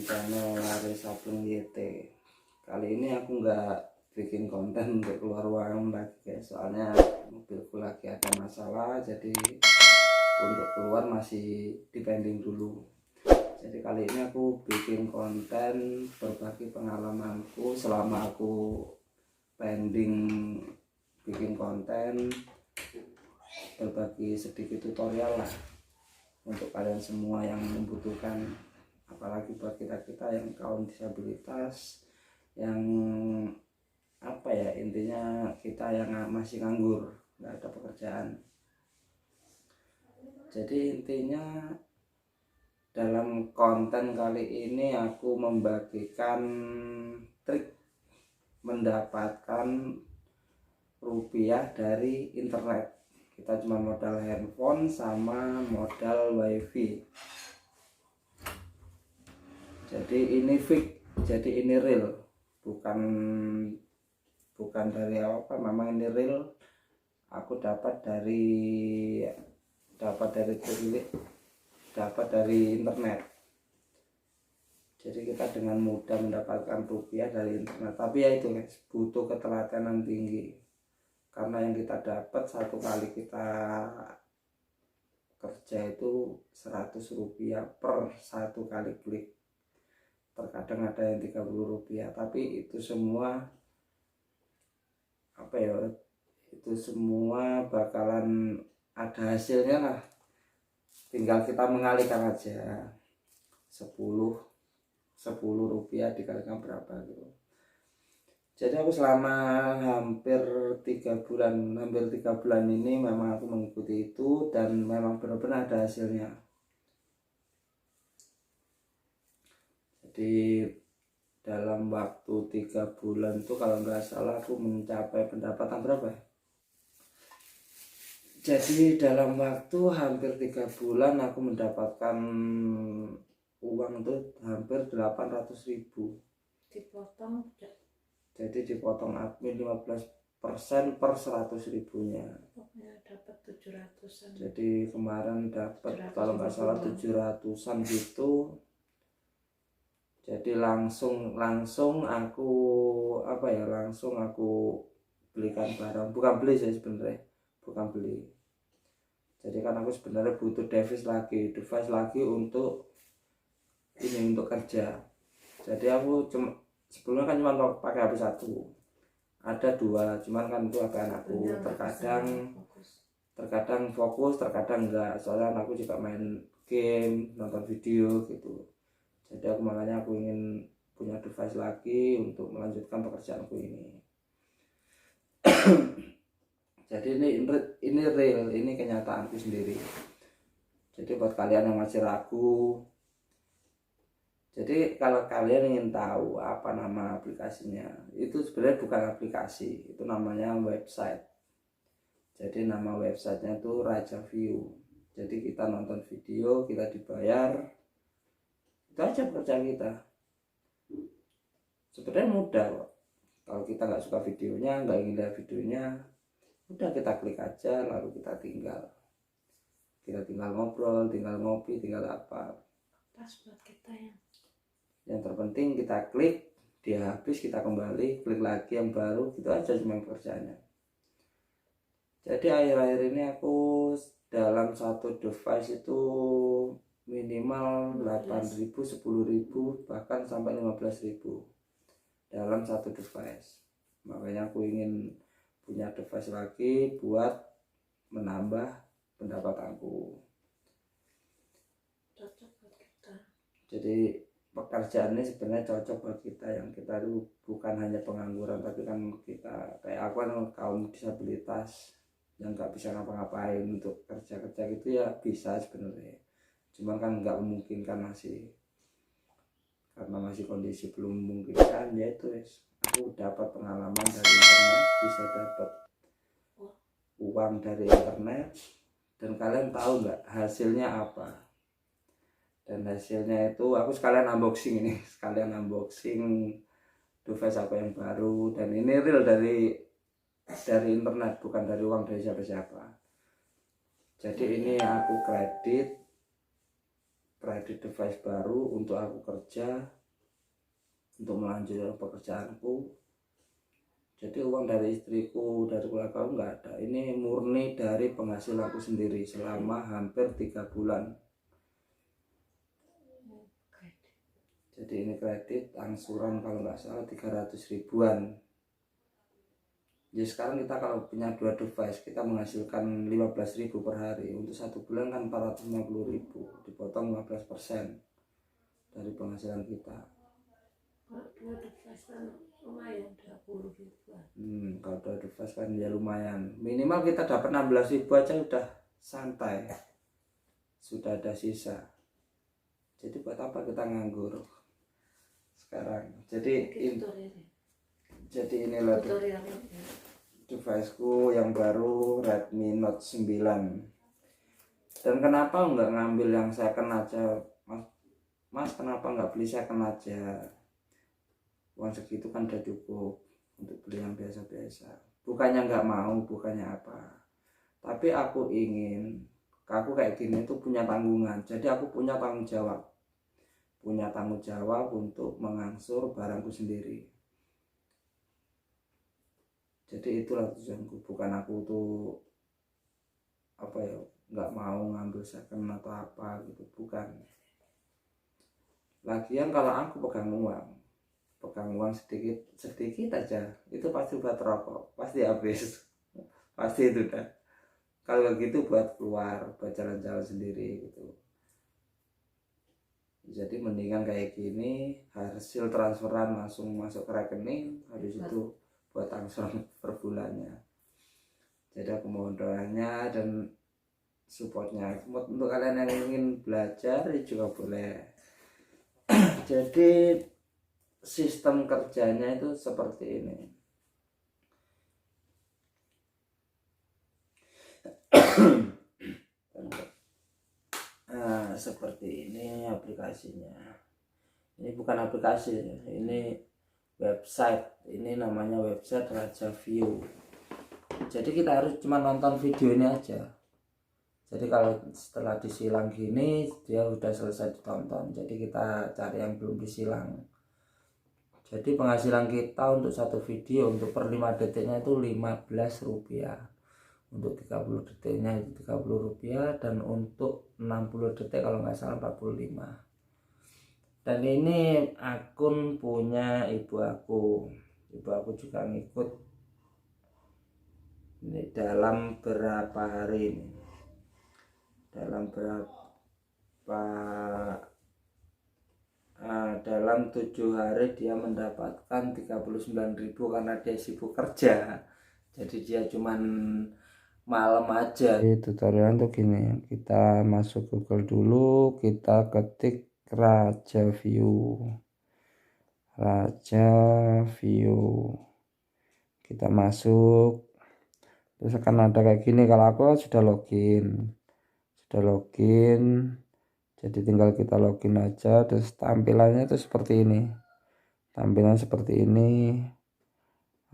channel Lari Sableng YT. Kali ini aku nggak bikin konten untuk keluar uang lagi guys, soalnya mobilku lagi ada masalah, jadi untuk keluar masih dipending dulu. Jadi kali ini aku bikin konten berbagi pengalamanku selama aku pending bikin konten, berbagi sedikit tutorial lah untuk kalian semua yang membutuhkan, apalagi buat kita yang kaum disabilitas, yang intinya kita yang masih nganggur, nggak ada pekerjaan. Jadi intinya dalam konten kali ini aku membagikan trik mendapatkan rupiah dari internet. Kita cuma modal handphone sama modal wifi. Jadi ini fix, jadi ini real, bukan dari apa, memang ini real. Aku dapat dari internet. Jadi kita dengan mudah mendapatkan rupiah dari internet. Tapi ya itu guys, butuh ketelatenan tinggi. Karena yang kita dapat satu kali kita kerja itu 100 rupiah per satu kali klik. Terkadang ada yang 30 rupiah, tapi itu semua itu semua bakalan ada hasilnya lah. Tinggal kita mengalihkan aja 10 rupiah dikalikan berapa gitu. Jadi aku selama hampir 3 bulan ini memang aku mengikuti itu, dan memang benar-benar ada hasilnya. Jadi dalam waktu 3 bulan itu kalau nggak salah aku mencapai pendapatan berapa ya? Jadi dalam waktu hampir 3 bulan aku mendapatkan uang itu hampir 800.000. Dipotong. Jadi dipotong admin 15% per 100.000-nya. Pokoknya dapat 700-an. Jadi kemarin dapat kalau nggak salah 700-an gitu. Jadi langsung aku langsung aku belikan barang, bukan beli sih sebenarnya, bukan beli. Jadi kan aku sebenarnya butuh device lagi untuk kerja. Jadi aku sebelumnya kan cuma pakai HP 1, ada 2, cuman kan itu HP anakku, terkadang fokus, terkadang enggak, soalnya anakku juga main game, nonton video gitu. Jadi makanya aku ingin punya device lagi untuk melanjutkan pekerjaanku ini. Jadi ini real, ini kenyataanku sendiri. Jadi buat kalian yang masih ragu, jadi kalau kalian ingin tahu apa nama aplikasinya, itu sebenarnya bukan aplikasi, itu namanya website. Jadi nama websitenya itu Raja View. Jadi kita nonton video, kita dibayar, itu aja pekerjaan kita. Sebenarnya mudah kok. Kalau kita nggak suka videonya, nggak ingin lihat videonya, udah kita klik aja, lalu kita tinggal ngobrol, tinggal ngopi, tinggal apa. Pas buat kita ya. Yang terpenting kita klik, dia habis kita kembali, klik lagi yang baru, gitu aja cuma pekerjaannya. Jadi akhir-akhir ini aku dalam satu device itu minimal 8.000, 10.000, bahkan sampai 15.000 dalam satu device. Makanya aku ingin punya device lagi buat menambah pendapatanku. Cocok buat kita. Jadi pekerjaan ini sebenarnya cocok buat kita, yang kita itu bukan hanya pengangguran, tapi kan kita kayak aku kan kaum disabilitas yang nggak bisa ngapa-ngapain. Untuk kerja gitu ya bisa sebenarnya, cuman kan nggak memungkinkan masih, karena masih kondisi belum memungkinkan. Ya itu aku dapat pengalaman dari internet, bisa dapat uang dari internet, dan kalian tahu nggak hasilnya apa? Dan hasilnya itu aku sekalian unboxing device aku yang baru, dan ini real dari internet, bukan dari uang dari siapa-siapa. Jadi ini aku kredit kredit device baru untuk aku kerja, untuk melanjutkan pekerjaanku. Jadi uang dari istriku, dari keluarga nggak ada. Ini murni dari penghasilanku sendiri selama hampir 3 bulan. Jadi ini kredit angsuran kalau nggak salah 300 ribuan. Jadi sekarang kita kalau punya 2 device, kita menghasilkan 15.000 per hari. Untuk 1 bulan kan 450.000, dipotong 15% dari penghasilan kita. Kalau 2 device kan lumayan 20 ribuan. Kalau 2 device kan ya lumayan. Minimal kita dapat 16.000 aja udah santai. Sudah ada sisa. Jadi buat apa kita nganggur sekarang? Jadi inilah deviceku yang baru, Redmi Note 9. Dan kenapa nggak ngambil yang second aja, mas kenapa nggak beli second aja? Uang segitu kan udah cukup untuk beli yang biasa-biasa. Bukannya nggak mau, bukannya apa, tapi aku ingin, aku kayak gini tuh punya tanggungan. Jadi aku punya tanggung jawab untuk mengangsur barangku sendiri. Jadi itulah tujuanku. Bukan aku tuh nggak mau ngambil second atau apa gitu, bukan. Lagian kalau aku pegang uang sedikit aja, itu pasti buat rokok, pasti habis. Pasti itu dah. Kalau gitu buat keluar, buat jalan-jalan sendiri gitu. Jadi mendingan kayak gini, hasil transferan langsung masuk ke rekening, habis itu buat angsuran per bulannya. Jadi aku mohon doanya dan supportnya untuk kalian yang ingin belajar juga boleh. Jadi sistem kerjanya itu seperti ini. Nah, seperti ini aplikasinya. Ini bukan aplikasi, ini website. Ini namanya website Raja View. Jadi kita harus cuma nonton video ini aja. Jadi kalau setelah disilang gini, dia udah selesai ditonton. Jadi kita cari yang belum disilang. Jadi penghasilan kita untuk satu video, untuk per 5 detiknya itu 15 rupiah. Untuk 30 detiknya itu 30 rupiah. Dan untuk 60 detik kalau nggak salah 45. Dan ini akun punya ibu aku. Ibu aku juga ngikut. Ini dalam berapa hari ini? Dalam 7 hari dia mendapatkan 39.000 karena dia sibuk kerja. Jadi dia cuman malam aja. Tutorial untuk gini, kita masuk Google dulu, kita ketik Raja View, kita masuk, terus akan ada kayak gini. Kalau aku sudah login, jadi tinggal kita login aja. Terus tampilannya itu seperti ini,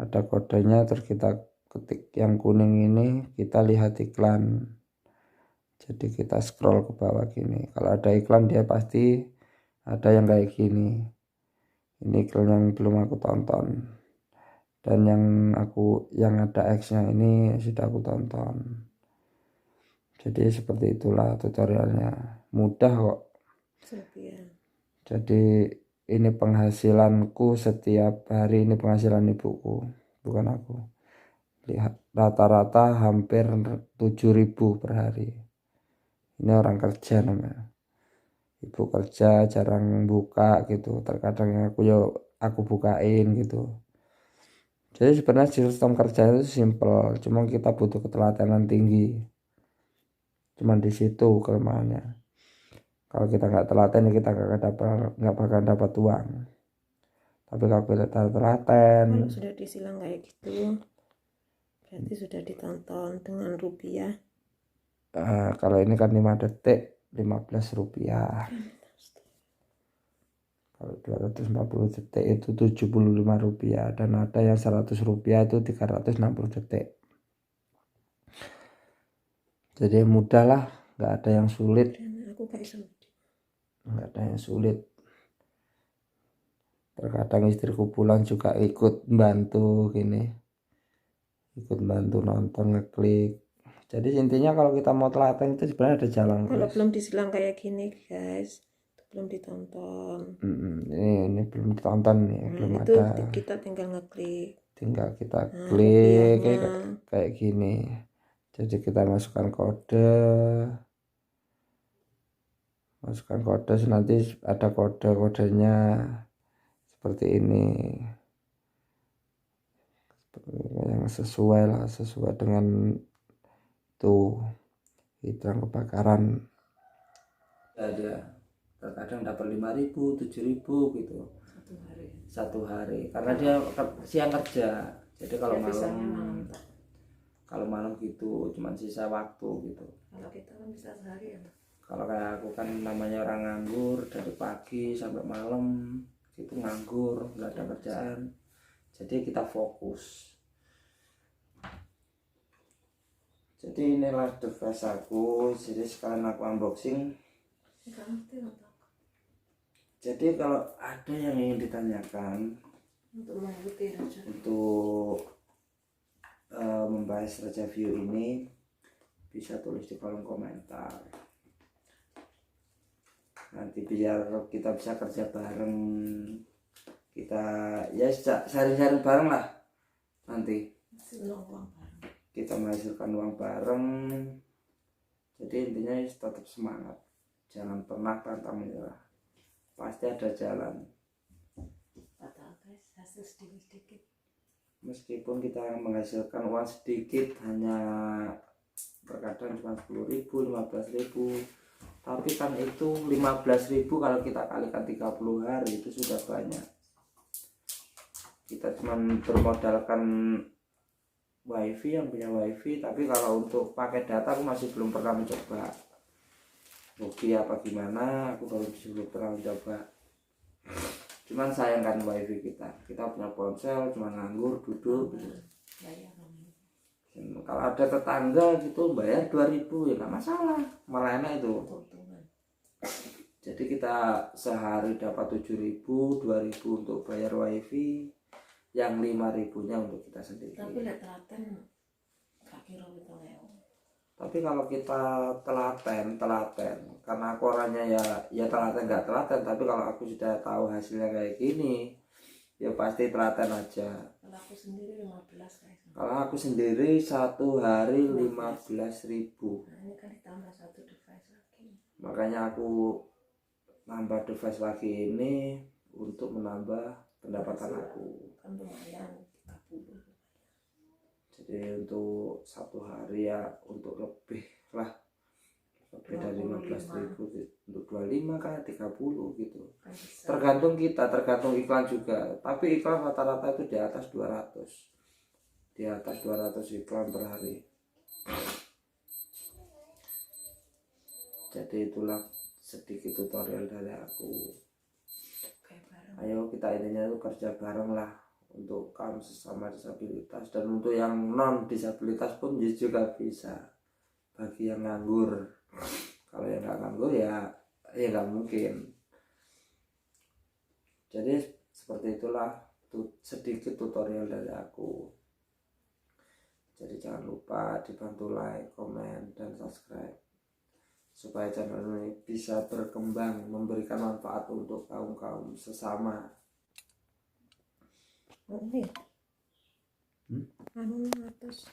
ada kodenya. Terus kita ketik yang kuning ini, kita lihat iklan. Jadi kita scroll ke bawah gini, kalau ada iklan dia pasti ada yang kayak gini. Ini iklan yang belum aku tonton, dan yang ada X-nya ini sudah aku tonton. Jadi seperti itulah tutorialnya, mudah kok. Jadi ini penghasilanku setiap hari, ini penghasilan ibuku, bukan aku. Lihat, rata-rata hampir 7.000 per hari. Ini orang kerja namanya. Ibu kerja jarang buka gitu, terkadang aku bukain gitu. Jadi sebenarnya sistem kerja itu simple, cuma kita butuh ketelatenan tinggi. Cuman di situ kelemahannya. Kalau kita nggak telaten, kita nggak bakal dapat uang. Tapi kalau kita telaten, kalau sudah disilang kayak gitu, berarti sudah ditonton dengan rupiah. Kalau ini kan 5 detik 15 rupiah. Kalau 240 detik itu 75 rupiah. Dan ada yang 100 rupiah itu 360 detik. Jadi mudah lah, nggak ada yang sulit. Dan aku gak iso. nggak ada yang sulit. Terkadang istriku pulang juga ikut bantu gini, ikut bantu nonton, ngeklik. Jadi intinya kalau kita mau telaten itu sebenarnya ada jalan, Kalau guys. belum disilang kayak gini guys, itu belum ditonton. Ini belum ditonton nih, belum itu ada. kita tinggal ngeklik. Tinggal kita Nah, klik rupiahnya. kayak gini. Jadi kita masukkan kode, nanti ada kode-kodenya seperti ini, yang sesuai lah, sesuai dengan tuh hidrang kebakaran. Ada terkadang dapat 5.000, 7.000 gitu satu hari karena dia siang kerja. Jadi kalau malam gitu cuman sisa waktu gitu. Kalau kita kan bisa sehari ya. Kalau kayak aku kan namanya orang nganggur dari pagi sampai malam itu nganggur, nggak ada kerjaan. Jadi kita fokus. Jadi inilah device aku. Jadi sekarang aku unboxing. Jadi kalau ada yang ingin ditanyakan untuk membahas review ini, bisa tulis di kolom komentar. Nanti biar kita bisa kerja bareng, kita ya sharing-sharing bareng lah. Nanti kita menghasilkan uang bareng. Jadi intinya tetap semangat, jangan pernah pantang menyerah, pasti ada jalan. Hasil sedikit-sedikit. Meskipun kita menghasilkan uang sedikit, hanya terkadang cuma 10.000, 15.000, tapi kan itu 15.000 kalau kita kalikan 30 hari itu sudah banyak. Kita cuma bermodalkan wifi, yang punya wifi, tapi kalau untuk pakai data aku masih belum pernah mencoba. Rugi apa gimana aku belum pernah mencoba. Cuman sayang kan wifi kita punya ponsel cuma nganggur duduk gitu. Kalau ada tetangga gitu bayar 2.000 ya nggak masalah, malah enak itu. Jadi kita sehari dapat 7.000, 2.000 untuk bayar wifi, yang 5.000-nya untuk kita sendiri. Tapi lihat telaten gak kira gitu. Tapi kalau kita telaten, karena aku orangnya ya telaten nggak telaten, tapi kalau aku sudah tahu hasilnya kayak gini, ya pasti telaten aja. Kalau aku sendiri 15 guys. Kalau aku sendiri satu hari 15.000. Nah, ini kan ditambah satu device lagi. Makanya aku nambah device lagi ini untuk menambah pendapatan aku. Kan lumayan 30. Jadi untuk satu hari ya untuk lebih dari 15.000 untuk 25 kan 30 gitu. Tergantung kita, tergantung iklan juga. Tapi iklan rata-rata itu di atas 200. Di atas 200 iklan per hari. Jadi itulah sedikit tutorial dari aku. Ayo kita intinya itu kerja bareng lah untuk kaum sesama disabilitas, dan untuk yang non disabilitas pun juga bisa, bagi yang nganggur. Kalau yang nggak nganggur ya nggak mungkin. Jadi seperti itulah sedikit tutorial dari aku. Jadi jangan lupa dibantu like, komen, dan subscribe supaya channel ini bisa berkembang, memberikan manfaat untuk kaum sesama. Anu atas